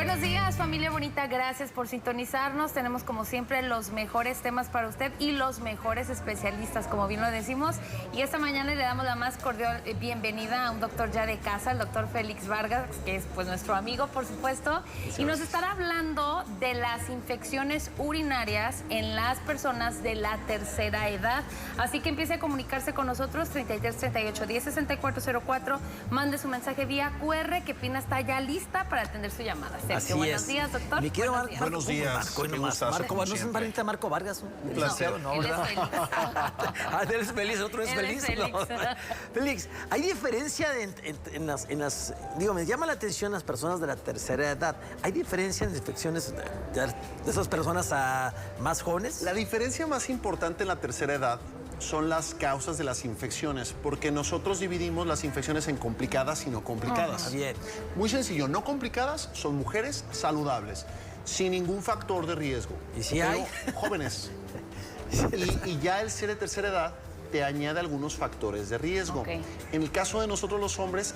Buenos días, familia bonita. Gracias por sintonizarnos. Tenemos, como siempre, los mejores temas para usted y los mejores especialistas, como bien lo decimos. Y esta mañana le damos la más cordial bienvenida a un doctor ya de casa, el doctor Félix Vargas, que es pues nuestro amigo, por supuesto. Y nos estará hablando de las infecciones urinarias en las personas de la tercera edad. Así que empiece a comunicarse con nosotros, 33 38 10 64 04. Mande su mensaje vía QR, que Pina está ya lista para atender su llamada. Sergio, buenos días, doctor. Me quiero buenos días. Marco, ¿no es pariente de Marco Vargas? Un placer. No, él es Félix. Él es feliz, otro es feliz. Félix. Félix, ¿hay diferencia en las... Digo, me llama la atención las personas de la tercera edad. ¿Hay diferencia en las infecciones de esas personas a más jóvenes? La diferencia más importante en la tercera edad son las causas de las infecciones, porque nosotros dividimos las infecciones en complicadas y no complicadas. Bien. Muy sencillo, no complicadas son mujeres saludables, sin ningún factor de riesgo. ¿Y si pero hay? Jóvenes. Y ya el ser de tercera edad te añade algunos factores de riesgo. Okay. En el caso de nosotros los hombres,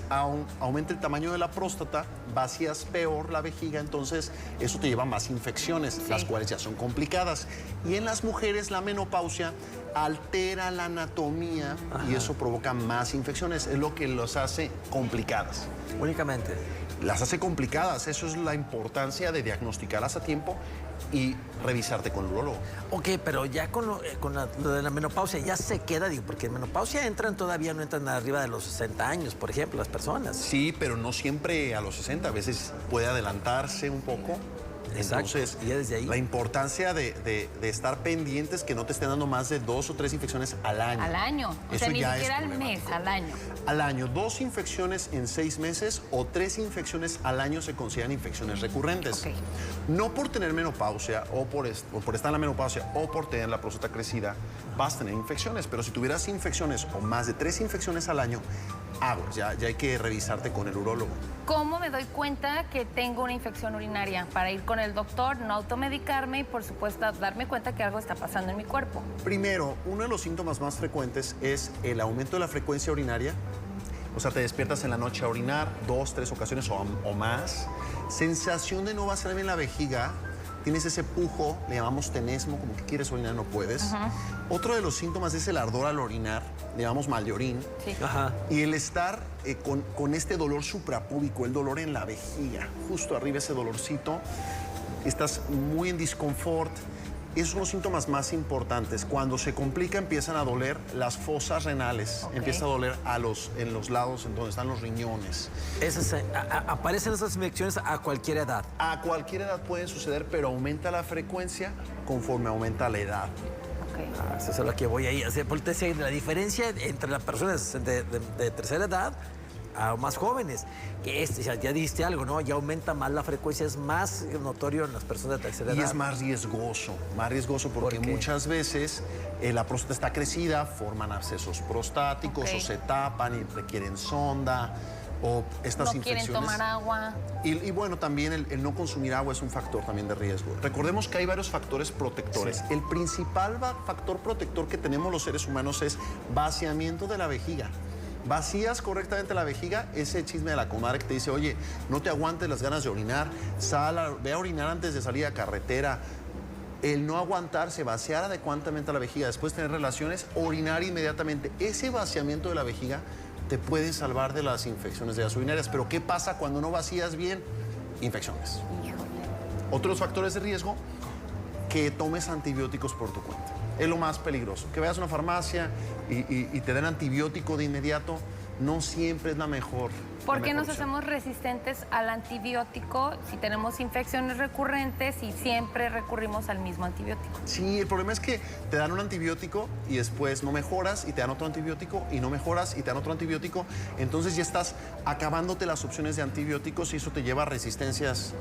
aumenta el tamaño de la próstata, vacías peor la vejiga, entonces eso te lleva a más infecciones, sí, las cuales ya son complicadas. Y en las mujeres la menopausia altera la anatomía. Ajá. Y eso provoca más infecciones, es lo que los hace complicadas. Únicamente. Las hace complicadas, eso es la importancia de diagnosticarlas a tiempo y revisarte con el urólogo. Ok, pero ya con lo de la menopausia ya se queda, digo, porque en menopausia todavía no entran arriba de los 60 años, por ejemplo, las personas. Sí, pero no siempre a los 60, a veces puede adelantarse un poco. Exacto. Entonces, y ya desde ahí, la importancia de estar pendientes que no te estén dando más de 2 o 3 infecciones al año. Al año. O sea, ni siquiera al mes, al año. Al año. 2 infecciones en 6 meses o 3 infecciones al año se consideran infecciones recurrentes. Okay. No por tener menopausia o por estar en la menopausia o por tener la próstata crecida vas a tener infecciones. Pero si tuvieras infecciones o más de 3 infecciones al año, aguas, ya hay que revisarte con el urólogo. ¿Cómo me doy cuenta que tengo una infección urinaria? Para ir con el doctor, no automedicarme y, por supuesto, darme cuenta que algo está pasando en mi cuerpo. Primero, uno de los síntomas más frecuentes es el aumento de la frecuencia urinaria. O sea, te despiertas en la noche a orinar 2, 3 ocasiones o más. Sensación de no vaciar bien la vejiga. Tienes ese pujo, le llamamos tenesmo, como que quieres orinar, no puedes. Otro de los síntomas es el ardor al orinar, le llamamos mal de orín. Sí. Y el estar con este dolor suprapúbico, el dolor en la vejiga, justo arriba ese dolorcito, estás muy en disconfort. Esos son los síntomas más importantes. Cuando se complica empiezan a doler las fosas renales, empieza a doler en los lados en donde están los riñones. ¿Aparecen esas infecciones a cualquier edad? A cualquier edad pueden suceder, pero aumenta la frecuencia conforme aumenta la edad. Eso es lo que voy ahí. Por te decía, la diferencia entre las personas de tercera edad a más jóvenes, que ya dijiste algo, ¿no? Ya aumenta más la frecuencia, es más notorio en las personas de tercera edad. Y es más riesgoso porque muchas veces la próstata está crecida, forman abscesos prostáticos o se tapan y requieren sonda. O estas infecciones. No quieren tomar agua. Y bueno, también el no consumir agua es un factor también de riesgo. Recordemos que hay varios factores protectores. Sí. El principal factor protector que tenemos los seres humanos es vaciamiento de la vejiga. Vacías correctamente la vejiga, ese chisme de la comadre que te dice, oye, no te aguantes las ganas de orinar, ve a orinar antes de salir a carretera. El no aguantarse, vaciar adecuadamente la vejiga, después tener relaciones, orinar inmediatamente. Ese vaciamiento de la vejiga te puede salvar de las infecciones de las urinarias. Pero ¿qué pasa cuando no vacías bien? Infecciones. Otros factores de riesgo, que tomes antibióticos por tu cuenta. Es lo más peligroso. Que vayas a una farmacia y te den antibiótico de inmediato, no siempre es la mejor. ¿Por qué nos hacemos resistentes al antibiótico si tenemos infecciones recurrentes y siempre recurrimos al mismo antibiótico? Sí, el problema es que te dan un antibiótico y después no mejoras y te dan otro antibiótico y no mejoras y te dan otro antibiótico. Entonces ya estás acabándote las opciones de antibióticos y eso te lleva a resistencias.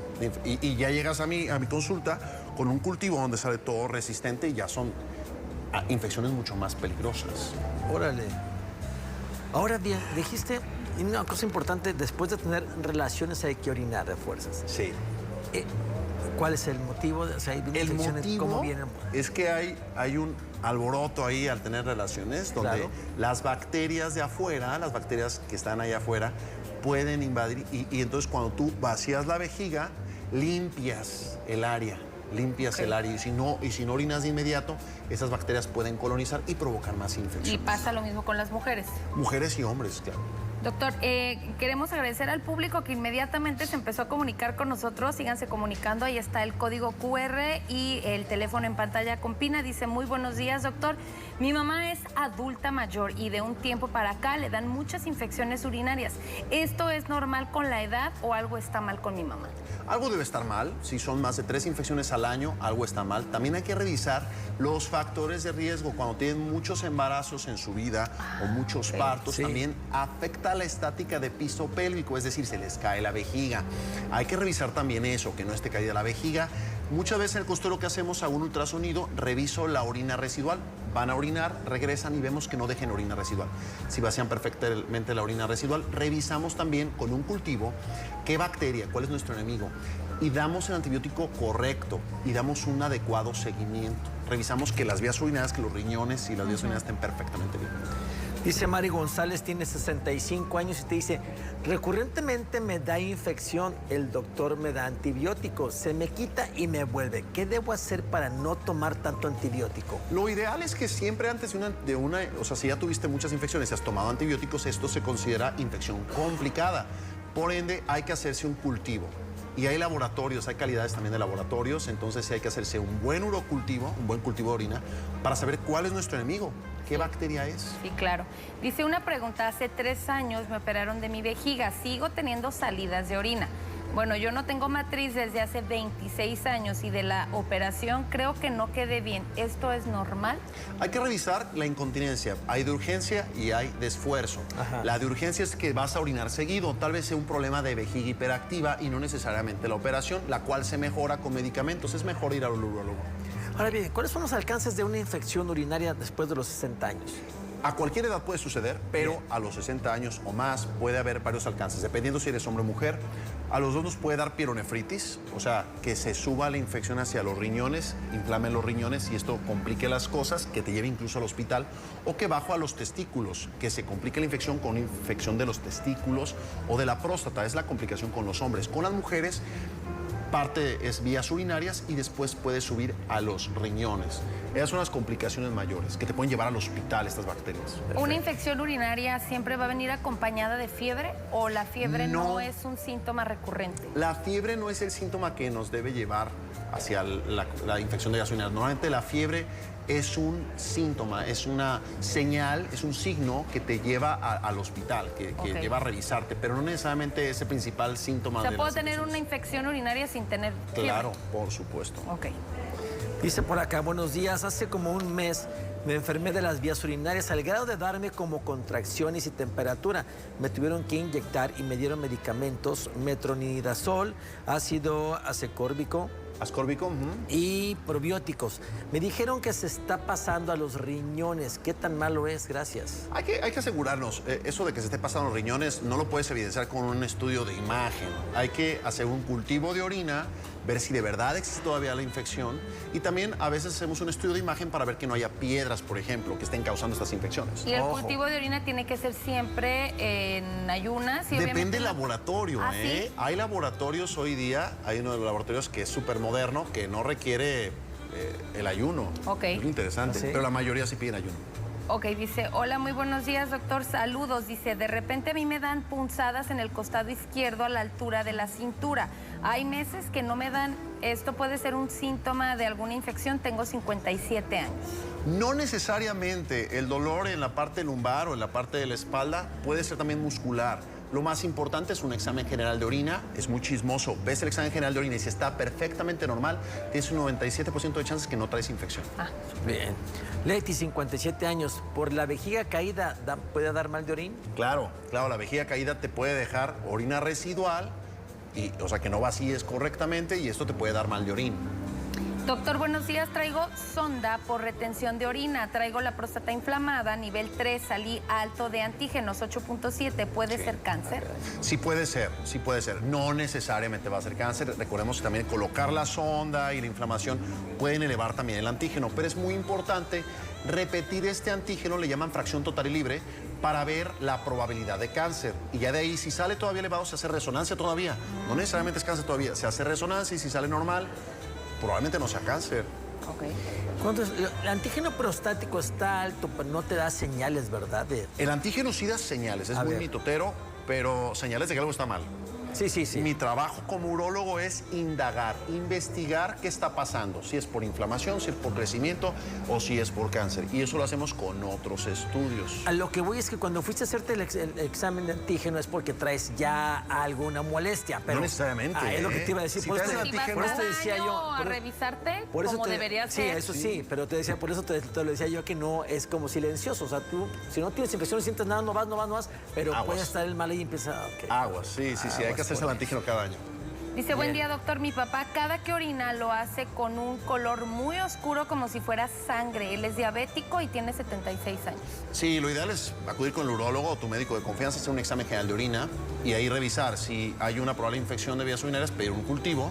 Y ya llegas a mi consulta con un cultivo donde sale todo resistente y ya son infecciones mucho más peligrosas. Órale. Ahora bien, dijiste una cosa importante, después de tener relaciones hay que orinar de fuerzas. Sí. ¿Cuál es el motivo? O sea, el motivo ¿cómo viene? Es que hay un alboroto ahí al tener relaciones donde las bacterias de afuera, las bacterias que están ahí afuera, pueden invadir y entonces cuando tú vacías la vejiga, limpias el área. El área y si no orinas de inmediato, esas bacterias pueden colonizar y provocar más infecciones. Y pasa lo mismo con las mujeres. Mujeres y hombres, claro. Doctor, queremos agradecer al público que inmediatamente se empezó a comunicar con nosotros. Síganse comunicando, ahí está el código QR y el teléfono en pantalla con Pina. Dice, muy buenos días, doctor. Mi mamá es adulta mayor y de un tiempo para acá le dan muchas infecciones urinarias. ¿Esto es normal con la edad o algo está mal con mi mamá? Algo debe estar mal. Si son más de 3 infecciones al año, algo está mal. También hay que revisar los factores de riesgo. Cuando tienen muchos embarazos en su vida o muchos partos, también afecta la estática de piso pélvico, es decir, se les cae la vejiga. Hay que revisar también eso, que no esté caída la vejiga. Muchas veces en el consultorio que hacemos, hago un ultrasonido, reviso la orina residual. Van a orinar, regresan y vemos que no dejen orina residual. Si vacían perfectamente la orina residual, revisamos también con un cultivo qué bacteria, cuál es nuestro enemigo. Y damos el antibiótico correcto y damos un adecuado seguimiento. Revisamos que las vías urinarias, que los riñones y las vías urinarias estén perfectamente bien. Dice Mari González, tiene 65 años y te dice, recurrentemente me da infección, el doctor me da antibiótico, se me quita y me vuelve. ¿Qué debo hacer para no tomar tanto antibiótico? Lo ideal es que siempre antes de una, o sea, si ya tuviste muchas infecciones y has tomado antibióticos, esto se considera infección complicada. Por ende, hay que hacerse un cultivo. Y hay laboratorios, hay calidades también de laboratorios, entonces sí hay que hacerse un buen urocultivo, un buen cultivo de orina, para saber cuál es nuestro enemigo, qué bacteria es. Sí, claro. Dice una pregunta, hace 3 años me operaron de mi vejiga, sigo teniendo salidas de orina. Bueno, yo no tengo matriz desde hace 26 años y de la operación creo que no quedé bien. ¿Esto es normal? Hay que revisar la incontinencia. Hay de urgencia y hay de esfuerzo. La de urgencia es que vas a orinar seguido. Tal vez sea un problema de vejiga hiperactiva y no necesariamente la operación, la cual se mejora con medicamentos. Es mejor ir al urólogo. Ahora bien, ¿cuáles son los alcances de una infección urinaria después de los 60 años? A cualquier edad puede suceder, pero a los 60 años o más puede haber varios alcances, dependiendo si eres hombre o mujer. A los dos nos puede dar pielonefritis, o sea, que se suba la infección hacia los riñones, inflame los riñones y esto complique las cosas, que te lleve incluso al hospital, o que bajo a los testículos, que se complique la infección con infección de los testículos o de la próstata. Es la complicación con los hombres. Con las mujeres, parte es vías urinarias y después puede subir a los riñones. Esas son las complicaciones mayores que te pueden llevar al hospital estas bacterias. ¿Una infección urinaria siempre va a venir acompañada de fiebre o la fiebre no es un síntoma recurrente? La fiebre no es el síntoma que nos debe llevar hacia la infección de vías urinarias. Normalmente la fiebre es un síntoma, es una señal, es un signo que te lleva al hospital, que lleva a revisarte, pero no necesariamente es el principal síntoma. O sea, ¿puedo tener una infección urinaria sin tener fiebre? Claro, por supuesto. Ok. Dice por acá, buenos días, hace como un mes me enfermé de las vías urinarias al grado de darme como contracciones y temperatura. Me tuvieron que inyectar y me dieron medicamentos, metronidazol, ácido ascórbico, y probióticos. Me dijeron que se está pasando a los riñones. ¿Qué tan malo es? Gracias. Hay que asegurarnos. Eso de que se esté pasando a los riñones no lo puedes evidenciar con un estudio de imagen. Hay que hacer un cultivo de orina, ver si de verdad existe todavía la infección. Y también a veces hacemos un estudio de imagen para ver que no haya piedras, por ejemplo, que estén causando estas infecciones. ¿Y el cultivo de orina tiene que ser siempre en ayunas? Y depende del laboratorio. ¿Sí? Hay laboratorios hoy día, hay uno de los laboratorios que es súper moderno, que no requiere el ayuno. Ok. Es interesante, pero la mayoría sí piden ayuno. Ok, dice, hola, muy buenos días, doctor, saludos. Dice, de repente a mí me dan punzadas en el costado izquierdo a la altura de la cintura. Hay meses que no me dan, ¿esto puede ser un síntoma de alguna infección? Tengo 57 años. No necesariamente. El dolor en la parte lumbar o en la parte de la espalda puede ser también muscular. Lo más importante es un examen general de orina. Es muy chismoso. Ves el examen general de orina y si está perfectamente normal, tienes un 97% de chances que no traes infección. Bien. Leti, 57 años. ¿Por la vejiga caída puede dar mal de orina? Claro, la vejiga caída te puede dejar orina residual, o sea, que no vacíes correctamente y esto te puede dar mal de orina. Doctor, buenos días. Traigo sonda por retención de orina. Traigo la próstata inflamada, nivel 3, salí alto de antígenos, 8.7. ¿Puede ser cáncer? Sí puede ser, sí puede ser. No necesariamente va a ser cáncer. Recordemos que también colocar la sonda y la inflamación pueden elevar también el antígeno, pero es muy importante repetir este antígeno, le llaman fracción total y libre, para ver la probabilidad de cáncer. Y ya de ahí, si sale todavía elevado, se hace resonancia todavía. No necesariamente es cáncer todavía, se hace resonancia y si sale normal, probablemente no sea cáncer. Ok. Cuando el antígeno prostático está alto, pero no te da señales, ¿verdad? El antígeno sí da señales, es muy mitotero, pero señales de que algo está mal. Sí, sí, sí. Mi trabajo como urólogo es indagar, investigar qué está pasando, si es por inflamación, si es por crecimiento o si es por cáncer. Y eso lo hacemos con otros estudios. A lo que voy es que cuando fuiste a hacerte el examen de antígeno es porque traes ya alguna molestia. Pero, no necesariamente. Es lo que te iba a decir. Si por traes eso, el antígeno, ¿Vas por eso te decía yo. a revisarte Por eso como debería sí, ser? eso sí, pero te decía, por eso te lo decía yo que no es como silencioso. O sea, tú, si no tienes infección, no sientes nada, no vas, pero Aguas. puede estar el mal ahí y empieza. Okay. Aguas, sí, hay que hacerse el antígeno cada año. Dice, buen día, doctor. Mi papá cada que orina lo hace con un color muy oscuro como si fuera sangre. Él es diabético y tiene 76 años. Sí, lo ideal es acudir con el urólogo o tu médico de confianza, hacer un examen general de orina y ahí revisar si hay una probable infección de vías urinarias, pedir un cultivo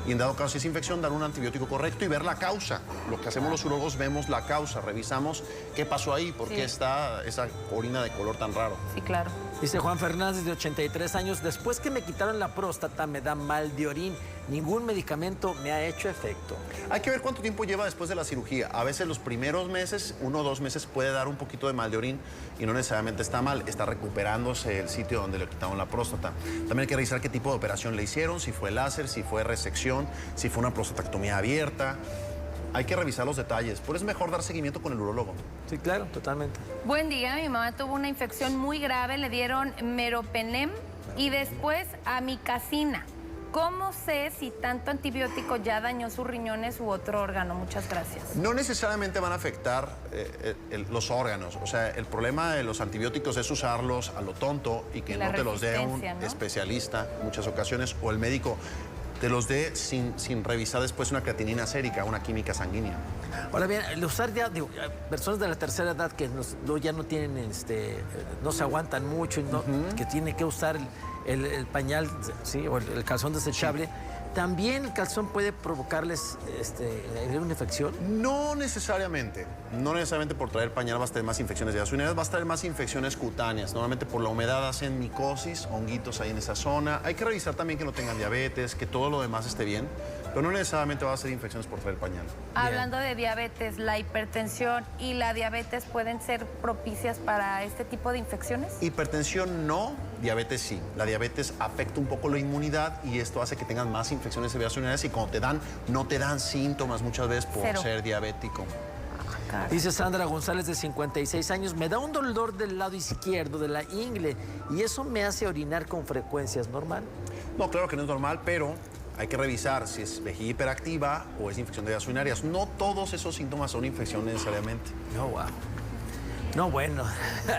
y en dado caso si es infección, dar un antibiótico correcto y ver la causa. Lo que hacemos los urólogos, vemos la causa, revisamos qué pasó ahí, por qué está esa orina de color tan raro. Sí, claro. Dice Juan Fernández, de 83 años, después que me quitaron la próstata me da mal de orín. Ningún medicamento me ha hecho efecto. Hay que ver cuánto tiempo lleva después de la cirugía. A veces los primeros meses, 1 o 2 meses, puede dar un poquito de mal de orín y no necesariamente está mal, está recuperándose el sitio donde le quitaron la próstata. También hay que revisar qué tipo de operación le hicieron, si fue láser, si fue resección, si fue una prostatectomía abierta. Hay que revisar los detalles, por eso es mejor dar seguimiento con el urólogo. Sí, claro, totalmente. Buen día, mi mamá tuvo una infección muy grave, le dieron meropenem y después amicacina. ¿Cómo sé si tanto antibiótico ya dañó sus riñones u otro órgano? Muchas gracias. No necesariamente van a afectar los órganos. O sea, el problema de los antibióticos es usarlos a lo tonto y que no te los dé un especialista en muchas ocasiones o el médico te los dé sin revisar después una creatinina sérica, una química sanguínea. Ahora bien, el usar ya, digo, personas de la tercera edad que ya no tienen, no se aguantan mucho, que tienen que usar el pañal, ¿sí? O el calzón desechable, ¿también el calzón puede provocarles una infección? No necesariamente. No necesariamente por traer pañal vas a tener más infecciones de vías urinarias, vas a tener más infecciones cutáneas. Normalmente por la humedad hacen micosis, honguitos ahí en esa zona. Hay que revisar también que no tengan diabetes, que todo lo demás esté bien, pero no necesariamente va a ser infecciones por traer pañal. Hablando de diabetes, ¿la hipertensión y la diabetes pueden ser propicias para este tipo de infecciones? Hipertensión no, diabetes sí. La diabetes afecta un poco la inmunidad y esto hace que tengan más infecciones de vías urinarias y cuando te dan, no te dan síntomas muchas veces por ser diabético. Dice Sandra González, de 56 años, me da un dolor del lado izquierdo de la ingle y eso me hace orinar con frecuencia. ¿Es normal? No, claro que no es normal, pero hay que revisar si es vejiga hiperactiva o es infección de vías urinarias. No todos esos síntomas son infección necesariamente. No, wow. No, bueno.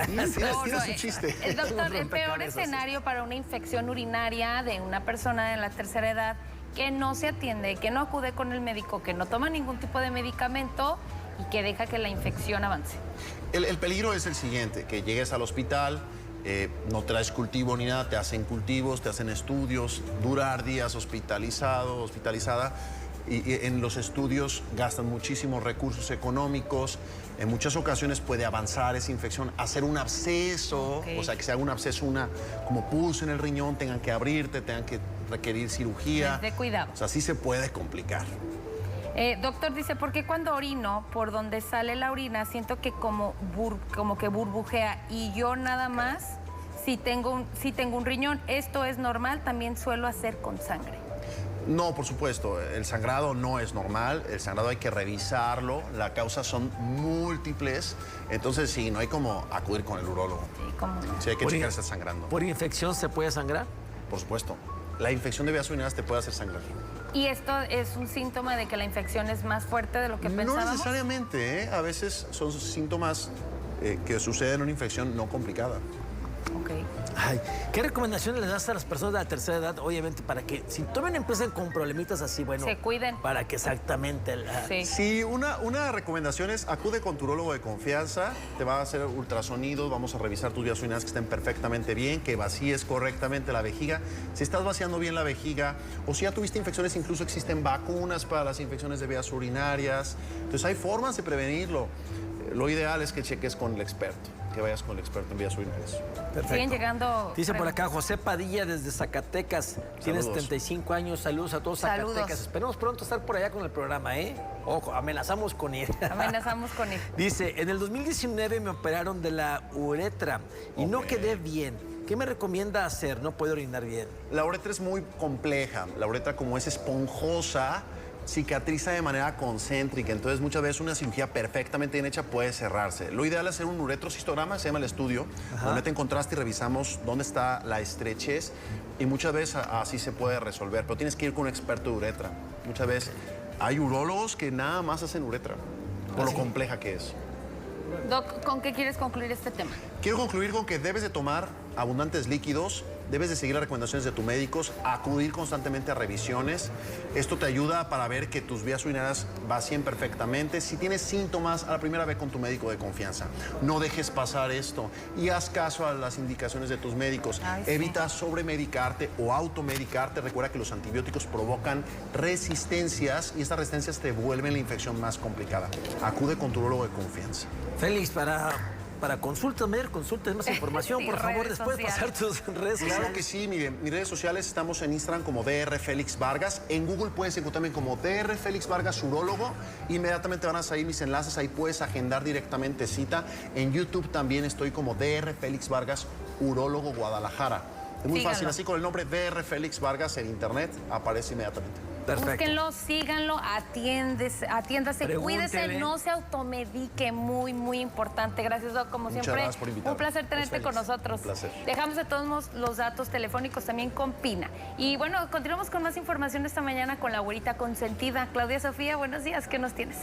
Tiene su chiste. El doctor, el peor escenario para una infección urinaria de una persona de la tercera edad que no se atiende, que no acude con el médico, que no toma ningún tipo de medicamento y que deja que la infección avance. El peligro es el siguiente, que llegues al hospital, no traes cultivo ni nada, te hacen cultivos, te hacen estudios, durar días hospitalizada, y en los estudios gastan muchísimos recursos económicos, en muchas ocasiones puede avanzar esa infección, hacer un absceso, o sea, que se haga un absceso, como pus en el riñón, tengan que abrirte, tengan que requerir cirugía. De cuidado. O sea, sí se puede complicar. Doctor, dice, ¿por qué cuando orino, por donde sale la orina, siento que como que burbujea y yo nada más, si tengo un riñón, esto es normal, también suelo hacer con sangre? No, por supuesto, el sangrado no es normal, el sangrado hay que revisarlo, las causas son múltiples, entonces sí, no hay como acudir con el urólogo. Sí, ¿cómo no? Sí, hay que checar si está sangrando. ¿Por infección se puede sangrar? Por supuesto, la infección de vías urinarias te puede hacer sangrar. ¿Y esto es un síntoma de que la infección es más fuerte de lo que pensábamos? No necesariamente, ¿eh? A veces son síntomas que suceden en una infección no complicada. Ok. Ay, ¿qué recomendaciones le das a las personas de la tercera edad? Obviamente, para que si todavía empiezan con problemitas así, bueno... Se cuiden. Para que exactamente... Sí. Sí, una recomendación es acude con tu urólogo de confianza, te va a hacer ultrasonidos, vamos a revisar tus vías urinarias que estén perfectamente bien, que vacíes correctamente la vejiga. Si estás vaciando bien la vejiga o si ya tuviste infecciones, incluso existen vacunas para las infecciones de vías urinarias. Entonces hay formas de prevenirlo. Lo ideal es que cheques con el experto, que vayas con el experto en vías urinarias. Perfecto. Siguen llegando... Dice por acá José Padilla desde Zacatecas. Tiene 75 años. Saludos a todos Zacatecas. Saludos. Esperemos pronto estar por allá con el programa, ¿eh? Ojo, amenazamos con ir. Amenazamos con ir. Dice, en el 2019 me operaron de la uretra y no quedé bien. ¿Qué me recomienda hacer? No puedo orinar bien. La uretra es muy compleja. La uretra, como es esponjosa, cicatriza de manera concéntrica, entonces muchas veces una cirugía perfectamente bien hecha puede cerrarse. Lo ideal es hacer un uretrocistograma, se llama el estudio, donde te contraste y revisamos dónde está la estrechez y muchas veces así se puede resolver, pero tienes que ir con un experto de uretra. Muchas veces hay urólogos que nada más hacen uretra, por lo compleja que es. Doc, ¿con qué quieres concluir este tema? Quiero concluir con que debes de tomar abundantes líquidos, debes de seguir las recomendaciones de tus médicos, acudir constantemente a revisiones. Esto te ayuda para ver que tus vías urinarias vacíen perfectamente. Si tienes síntomas, a la primera ve con tu médico de confianza. No dejes pasar esto y haz caso a las indicaciones de tus médicos. Ay, sí. Evita sobremedicarte o automedicarte. Recuerda que los antibióticos provocan resistencias y estas resistencias te vuelven la infección más complicada. Acude con tu urólogo de confianza. Félix, para consultas, más información, Sí, por favor, redes después pasar sociales. tus redes sociales. Claro que sí, miren, mis redes sociales estamos en Instagram como DR Félix Vargas. En Google puedes encontrarme como DR Félix Vargas Urólogo. Inmediatamente van a salir mis enlaces, ahí puedes agendar directamente cita. En YouTube también estoy como DR Félix Vargas Urólogo Guadalajara. Es muy fácil, así con el nombre DR Félix Vargas en internet aparece inmediatamente. Perfecto. Búsquenlo, síganlo, atiéndase, Pregúntele. cuídese, no se automedique, muy, muy importante. Gracias, Doc, como Muchas siempre. gracias por invitarme. Un placer tenerte Feliz. con nosotros. Un placer. Dejamos de todos modos los datos telefónicos también con Pina. Y bueno, continuamos con más información esta mañana con la güerita consentida. Claudia Sofía, buenos días, ¿qué nos tienes?